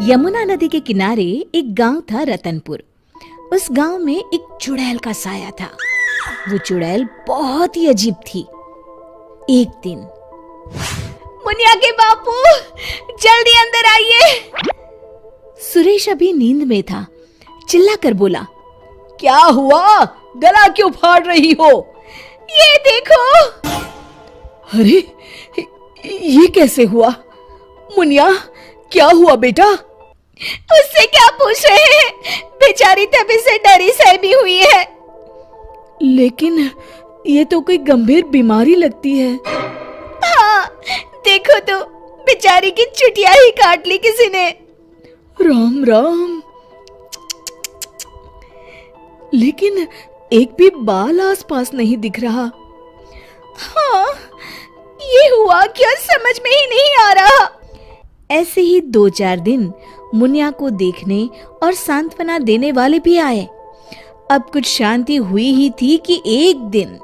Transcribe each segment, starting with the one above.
यमुना नदी के किनारे एक गांव था रतनपुर। उस गांव में एक चुड़ैल का साया था। वो चुड़ैल बहुत ही अजीब थी। एक दिन, मुनिया के बापू, जल्दी अंदर आइए। सुरेश अभी नींद में था, चिल्लाकर बोला, क्या हुआ? गला क्यों फाड़ रही हो? ये देखो। अरे, ये कैसे हुआ? मुनिया, क्या हुआ बेटा? उससे क्या पूछ रहे हैं? बेचारी तभी से डरी सहमी हुई है। लेकिन ये तो कोई गंभीर बीमारी लगती है। हाँ, देखो तो, बेचारी की चुटिया ही काट ली किसी ने। राम राम। लेकिन एक भी बाल आसपास नहीं दिख रहा। हाँ, ये हुआ क्या समझ में ही नहीं आ रहा। ऐसे ही 2-4 दिन मुनिया को देखने और सांत्वना देने वाले भी आए। अब कुछ शांति हुई ही थी कि एक दिन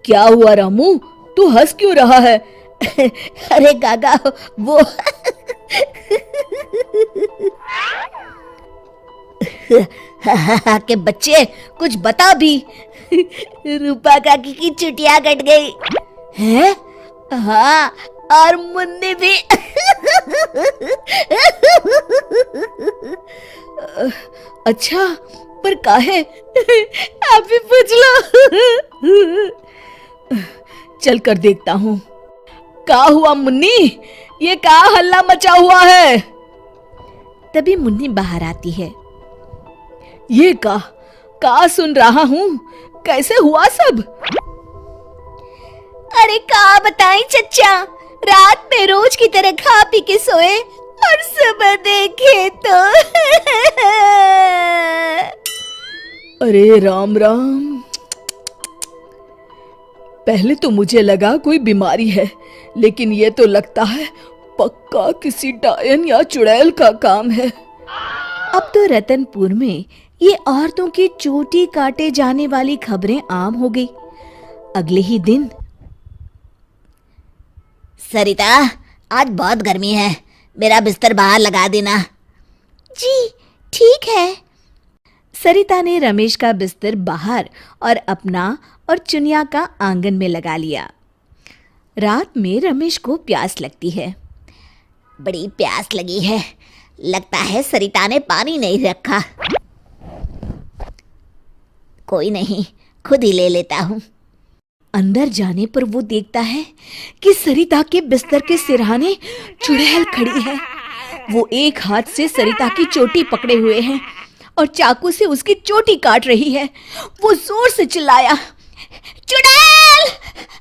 क्या हुआ रामू? तू हंस क्यों रहा है? अरे गागा, वो के बच्चे, कुछ बता भी। रूपा काकी की चुटिया कट गई है। हाँ, और मुन्नी भी। अच्छा, पर काहे? आप भी पूछ लो। चल कर देखता हूँ। क्या हुआ मुन्नी? ये क्या हल्ला मचा हुआ है? तभी मुन्नी बाहर आती है। ये का सुन रहा हूँ? कैसे हुआ सब? अरे का बताएं चच्चा, रात में रोज की तरह खा पी के सोए और सुबह देखे तो अरे राम राम। पहले तो मुझे लगा कोई बीमारी है, लेकिन ये तो लगता है पक्का किसी डायन या चुड़ैल का काम है। अब तो रतनपुर में ये औरतों की चोटी काटे जाने वाली खबरें आम हो गई। अगले ही दिन, सरिता, आज बहुत गर्मी है, मेरा बिस्तर बाहर लगा देना। जी ठीक है। सरिता ने रमेश का बिस्तर बाहर और अपना और चुनिया का आंगन में लगा लिया। रात में रमेश को प्यास लगती है। बड़ी प्यास लगी है, लगता है सरिता ने पानी नहीं रखा। कोई नहीं, खुद ही ले लेता हूँ। अंदर जाने पर वो देखता है कि सरिता के बिस्तर के सिरहाने चुड़ैल खड़ी है। वो एक हाथ से सरिता की चोटी पकड़े हुए है और चाकू से उसकी चोटी काट रही है। वो जोर से चिल्लाया, चुड़ैल,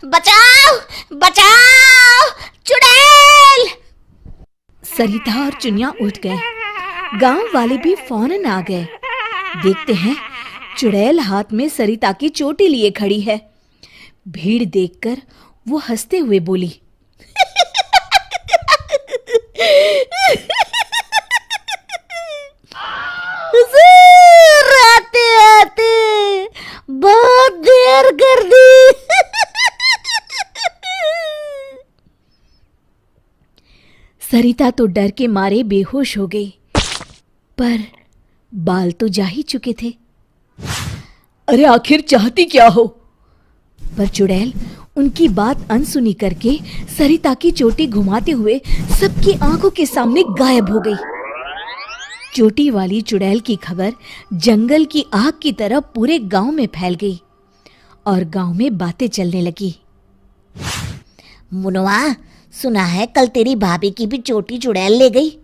बचाओ बचाओ, चुड़ैल। सरिता और चुनिया उठ गए। गांव वाले भी फौरन आ गए। देखते हैं चुड़ैल हाथ में सरिता की चोटी लिए खड़ी है। भीड़ देखकर वो हंसते हुए बोली, आते आते बहुत देर कर दी। सरिता तो डर के मारे बेहोश हो गई, पर बाल तो जा ही चुके थे। अरे आखिर चाहती क्या हो? पर चुड़ैल उनकी बात अनसुनी करके सरिता की चोटी घुमाते हुए सबकी आंखों के सामने गायब हो गई। चोटी वाली चुड़ैल की खबर जंगल की आग की तरह पूरे गांव में फैल गई और गांव में बातें चलने लगी। मुनवा, सुना है कल तेरी भाभी की भी चोटी चुड़ैल ले गई।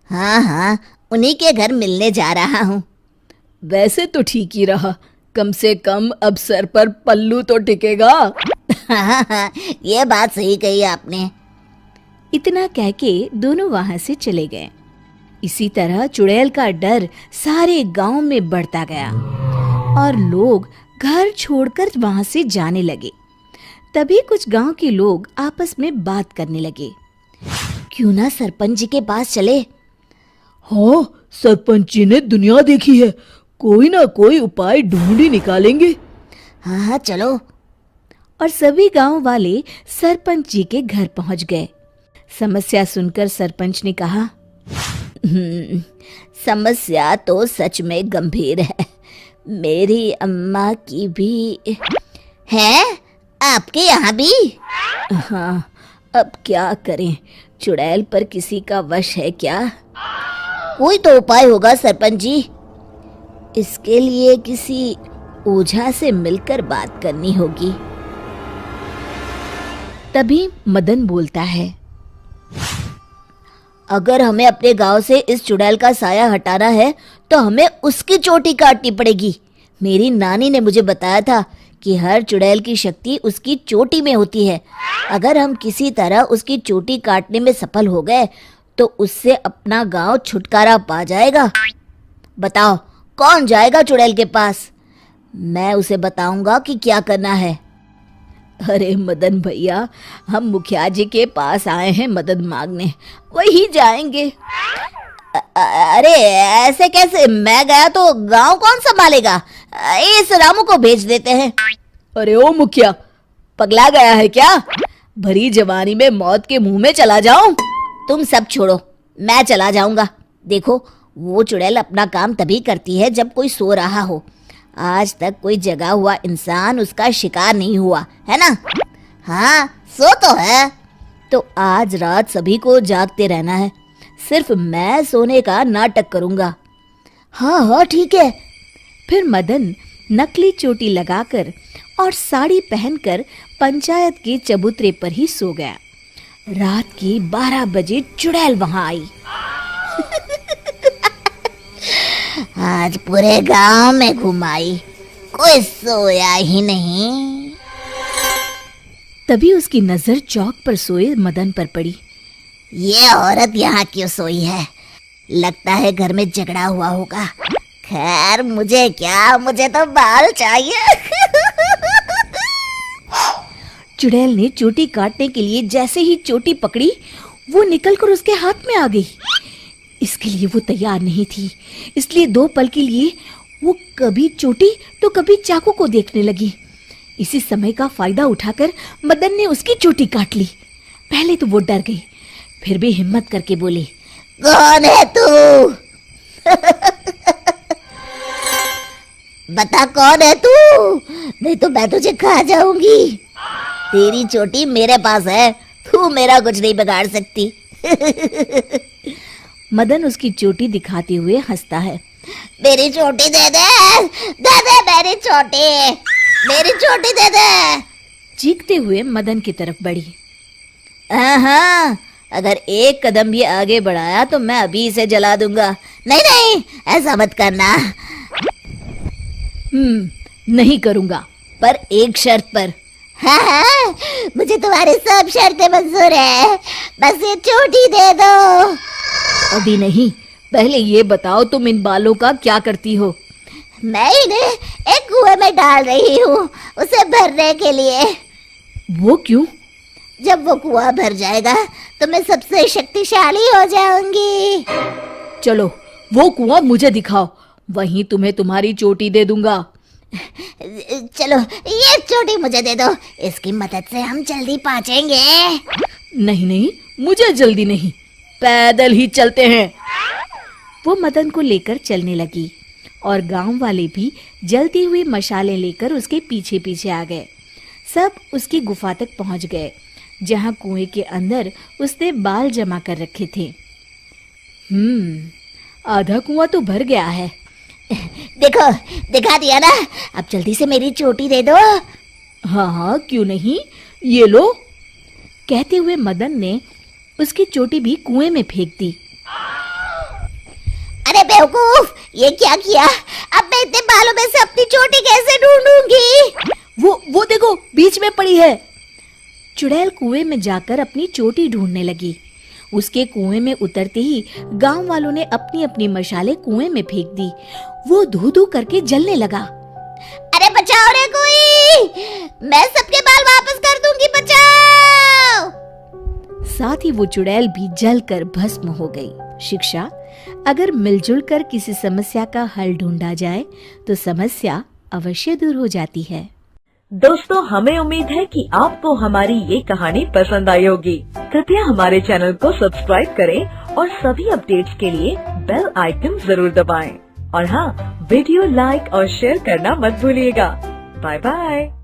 हाँ, उन्हीं के घर मिलने जा रहा हूँ। वैसे तो ठीक ही रहा, कम से कम अब सर पर पल्लू तो टिकेगा। हाँ, ये बात सही कही आपने। इतना कह के दोनों वहां से चले गए। इसी तरह चुड़ैल का डर सारे गांव में बढ़ता गया और लोग घर छोड़कर वहां से जाने लगे। तभी कुछ गांव के लोग आपस में बात करने लगे, क्यों ना सरपंच जी के पास चले। हाँ, सरपंच जी ने दुनिया देखी है, कोई ना कोई उपाय ढूंढ ही निकालेंगे। हाँ, चलो। और सभी गांव वाले सरपंच जी के घर पहुंच गए। समस्या सुनकर सरपंच ने कहा, समस्या तो सच में गंभीर है। मेरी अम्मा की भी है, आपके यहाँ भी? हाँ, अब क्या करें, चुड़ैल पर किसी का वश है क्या? कोई तो उपाय होगा सरपंच जी। इसके लिए किसी ओझा से मिलकर बात करनी होगी। तभी मदन बोलता है, अगर हमें अपने गांव से इस चुड़ैल का साया हटाना है तो हमें उसकी चोटी काटनी पड़ेगी। मेरी नानी ने मुझे बताया था कि हर चुड़ैल की शक्ति उसकी चोटी में होती है। अगर हम किसी तरह उसकी चोटी काटने में सफल हो गए तो उससे अपना गांव छुटकारा पा जाएगा। बताओ, कौन जाएगा चुड़ैल के पास? मैं उसे बताऊंगा कि क्या करना है। अरे मदन भैया, हम मुखिया जी के पास आए हैं मदद मांगने, वही जाएंगे। अरे ऐसे कैसे? मैं गया तो गांव कौन संभालेगा? इस रामू को भेज देते हैं। अरे ओ मुखिया, पगला गया है क्या? भरी जवानी में मौत के मुंह में चला जाऊं? तुम सब छोड़ो, मैं चला जाऊंगा। देखो, वो चुड़ैल अपना काम तभी करती है जब कोई सो रहा हो। आज तक कोई जगा हुआ इंसान उसका शिकार नहीं हुआ है ना? हाँ, सो तो है। तो आज रात सभी को जागते रहना है, सिर्फ मैं सोने का नाटक करूंगा। हाँ हाँ ठीक है। फिर मदन नकली चोटी लगाकर और साड़ी पहनकर पंचायत के चबूतरे पर ही सो गया। रात के 12 बजे चुड़ैल वहां आई। आज पूरे गांव में घुमाई, कोई सोया ही नहीं। तभी उसकी नजर चौक पर सोए मदन पर पड़ी। ये औरत यहाँ क्यों सोई है? लगता है घर में झगड़ा हुआ होगा। खैर मुझे क्या, मुझे तो बाल चाहिए। चुड़ैल ने चोटी काटने के लिए जैसे ही चोटी पकड़ी, वो निकलकर उसके हाथ में आ गई। इसके लिए वो तैयार नहीं थी, इसलिए 2 पल के लिए वो कभी चोटी तो कभी चाकू को देखने लगी। इसी समय का फायदा उठाकर मदन ने उसकी चोटी काट ली। पहले तो वो डर गई, फिर भी हिम्मत करके बोली, कौन है तू? बता कौन है तू, नहीं तो मैं तुझे खा जाऊंगी। तेरी चोटी मेरे पास है, तू मेरा कुछ नहीं बिगाड़ सकती। मदन उसकी चोटी दिखाते हुए हंसता है। मेरी चोटी दे दे, दे दे मेरी चोटी, मेरी चोटी दे दे। चीखते हुए मदन की तरफ बढ़ी। हाँ, अगर एक कदम भी आगे बढ़ाया तो मैं अभी इसे जला दूंगा। नहीं नहीं, ऐसा मत करना। नहीं करूंगा, पर एक शर्त पर। हाँ, मुझे तुम्हारी सब शर्तें मंजूर है, बस ये चोटी दे दो। अभी नहीं, पहले ये बताओ तुम इन बालों का क्या करती हो? मैं इन्हें एक कुएं में डाल रही हूँ, उसे भरने के लिए। वो क्यों? जब वो कुआं भर जाएगा तो मैं सबसे शक्तिशाली हो जाऊंगी। चलो वो कुआं मुझे दिखाओ, वहीं तुम्हें तुम्हारी चोटी दे दूंगा। चलो ये चोटी मुझे दे दो, इसकी मदद से हम जल्दी पहुंचेंगे। नहीं नहीं, मुझे जल्दी नहीं, पैदल ही चलते हैं। वो मदन को लेकर चलने लगी और गांव वाले भी जलती हुई मशालें लेकर उसके पीछे पीछे आ गए। सब उसकी गुफा तक पहुंच गए, जहां कुएं के अंदर उसने बाल जमा कर रखे थे। आधा कुआं तो भर गया है। देखो, दिखा दिया ना, अब जल्दी से मेरी चोटी दे दो। हाँ हाँ, क्यों नहीं, ये लो। कहते हुए मदन ने उसकी चोटी भी कुएं में फेंक दी। अरे बेवकूफ, ये क्या किया? अब मैं इतने बालों में से अपनी चोटी कैसे ढूंढूंगी? वो देखो, बीच में पड़ी है। चुड़ैल कुएं में जाकर अपनी चोटी ढूंढने लगी। उसके कुएं में उतरते ही गांव वालों ने अपनी अपनी मशालें कुएं में फेंक दी। वो धू धू करके जलने लगा। अरे बचाओ रे कोई, मैं सबके बाल वापस कर दूंगी, बचाओ। साथ ही वो चुड़ैल भी जलकर भस्म हो गई। शिक्षा: अगर मिलजुल कर किसी समस्या का हल ढूंढा जाए तो समस्या अवश्य दूर हो जाती है। दोस्तों, हमें उम्मीद है कि आपको हमारी ये कहानी पसंद आई होगी। कृपया हमारे चैनल को सब्सक्राइब करें और सभी अपडेट्स के लिए बेल आइकन जरूर दबाएं। और हाँ, वीडियो लाइक और शेयर करना मत भूलिएगा। Bye bye.